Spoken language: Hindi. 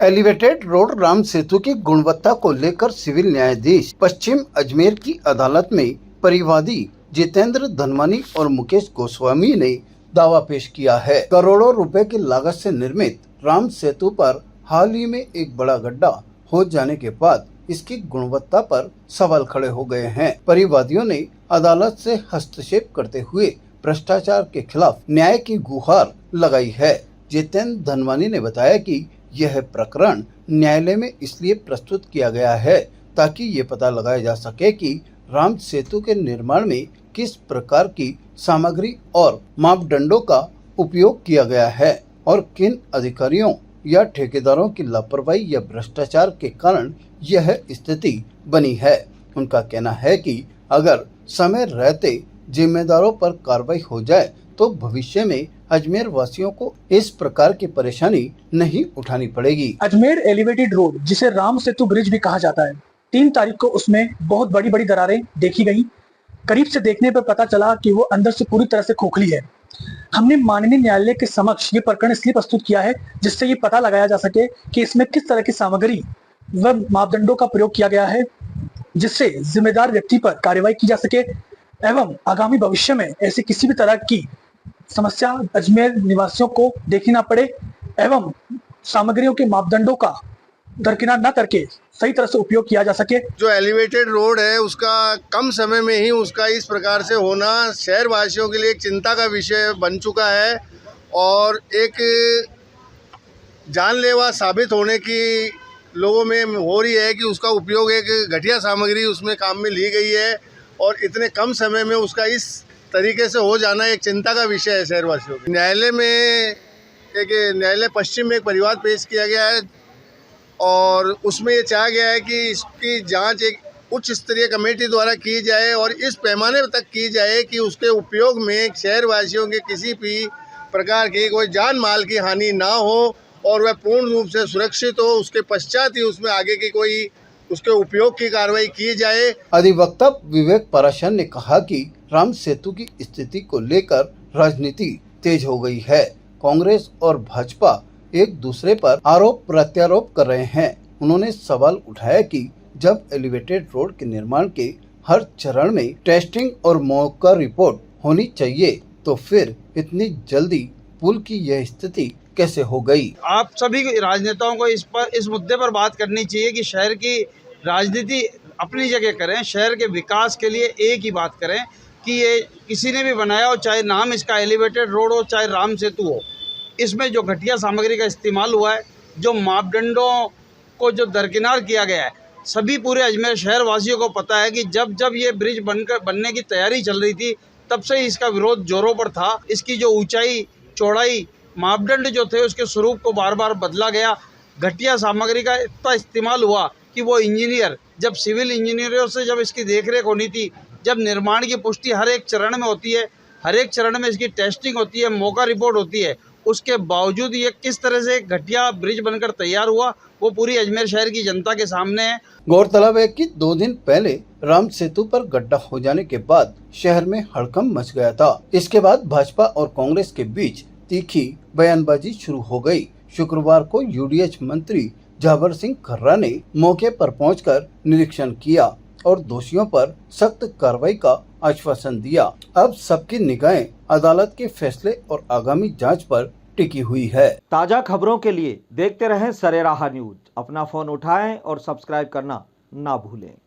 एलिवेटेड रोड राम सेतु की गुणवत्ता को लेकर सिविल न्यायाधीश पश्चिम अजमेर की अदालत में परिवादी जितेंद्र धनवानी और मुकेश गोस्वामी ने दावा पेश किया है। करोड़ों रुपए की लागत से निर्मित राम सेतु पर हाल ही में एक बड़ा गड्ढा हो जाने के बाद इसकी गुणवत्ता पर सवाल खड़े हो गए हैं। परिवादियों ने अदालत से हस्तक्षेप करते हुए भ्रष्टाचार के खिलाफ न्याय की गुहार लगाई है। जितेंद्र धनवानी ने बताया कि यह प्रकरण न्यायालय में इसलिए प्रस्तुत किया गया है ताकि ये पता लगाया जा सके कि राम सेतु के निर्माण में किस प्रकार की सामग्री और मापदंडों का उपयोग किया गया है और किन अधिकारियों या ठेकेदारों की लापरवाही या भ्रष्टाचार के कारण यह स्थिति बनी है। उनका कहना है कि अगर समय रहते जिम्मेदारों पर कार्रवाई हो जाए तो भविष्य में अजमेर वासियों को इस प्रकार की परेशानी नहीं उठानी पड़ेगी। अजमेर एलिवेटेड रोड, जिसे राम सेतु ब्रिज भी कहा जाता है, 3 तारीख को उसमें बहुत बड़ी बड़ी दरारें देखी गई। करीब से देखने पर पता चला कि वो अंदर से पूरी तरह से खोखली है। हमने माननीय न्यायालय के समक्ष ये प्रकरण इसलिए प्रस्तुत किया है जिससे ये पता लगाया जा सके कि इसमें किस तरह की सामग्री व मापदंडों का प्रयोग किया गया है, जिससे जिम्मेदार व्यक्ति पर कार्रवाई की जा सके एवं आगामी भविष्य में ऐसी किसी भी तरह की समस्या अजमेर निवासियों को देखनी ना पड़े एवं सामग्रियों के मापदंडों का दरकिनार न करके सही तरह से उपयोग किया जा सके। जो एलिवेटेड रोड है उसका कम समय में ही उसका इस प्रकार से होना शहर वासियों के लिए एक चिंता का विषय बन चुका है और एक जानलेवा साबित होने की लोगों में हो रही है कि उसका उपयोग एक घटिया सामग्री उसमें काम में ली गई है और इतने कम समय में उसका इस तरीके से हो जाना एक चिंता का विषय है शहरवासियों के। न्यायालय पश्चिम में एक परिवाद पेश किया गया है और उसमें ये चाहा गया है कि इसकी जांच एक उच्च स्तरीय कमेटी द्वारा की जाए और इस पैमाने तक की जाए कि उसके उपयोग में शहरवासियों के किसी भी प्रकार की कोई जान माल की हानि ना हो और वह पूर्ण रूप से सुरक्षित हो। उसके पश्चात ही उसमें आगे की कोई उसके उपयोग की कार्रवाई की जाए। अधिवक्ता विवेक पराशर ने कहा कि राम सेतु की स्थिति को लेकर राजनीति तेज हो गई है। कांग्रेस और भाजपा एक दूसरे पर आरोप प्रत्यारोप कर रहे हैं। उन्होंने सवाल उठाया कि जब एलिवेटेड रोड के निर्माण के हर चरण में टेस्टिंग और मौका रिपोर्ट होनी चाहिए तो फिर इतनी जल्दी पुल की यह स्थिति कैसे हो गई। आप सभी राजनेताओं को इस मुद्दे पर बात करनी चाहिए कि शहर की राजनीति अपनी जगह करें, शहर के विकास के लिए एक ही बात करें कि ये किसी ने भी बनाया हो, चाहे नाम इसका एलिवेटेड रोड हो चाहे राम सेतु हो, इसमें जो घटिया सामग्री का इस्तेमाल हुआ है, जो मापदंडों को जो दरकिनार किया गया है, सभी पूरे अजमेर शहर वासियों को पता है कि जब ये ब्रिज बनने की तैयारी चल रही थी तब से इसका विरोध जोरों पर था। इसकी जो ऊंचाई चौड़ाई मापदंड जो थे उसके स्वरूप को बार बार बदला गया। घटिया सामग्री का इतना इस्तेमाल हुआ कि वो इंजीनियर जब सिविल इंजीनियरों से जब इसकी देखरेख होनी थी, जब निर्माण की पुष्टि हर एक चरण में होती है, हर एक चरण में इसकी टेस्टिंग होती है, मौका रिपोर्ट होती है, उसके बावजूद ये किस तरह से घटिया ब्रिज बनकर तैयार हुआ वो पूरी अजमेर शहर की जनता के सामने है। गौरतलब है कि 2 दिन पहले राम सेतु पर गड्ढा हो जाने के बाद शहर में हड़कंप मच गया था। इसके बाद भाजपा और कांग्रेस के बीच तीखी बयानबाजी शुरू हो गई। शुक्रवार को यूडीएच मंत्री जाबर सिंह खर्रा ने मौके पर पहुंचकर निरीक्षण किया और दोषियों पर सख्त कार्रवाई का आश्वासन दिया। अब सबकी निगाहें अदालत के फैसले और आगामी जांच पर टिकी हुई है। ताजा खबरों के लिए देखते रहें सरेराह न्यूज। अपना फोन उठाएं और सब्सक्राइब करना ना भूलें।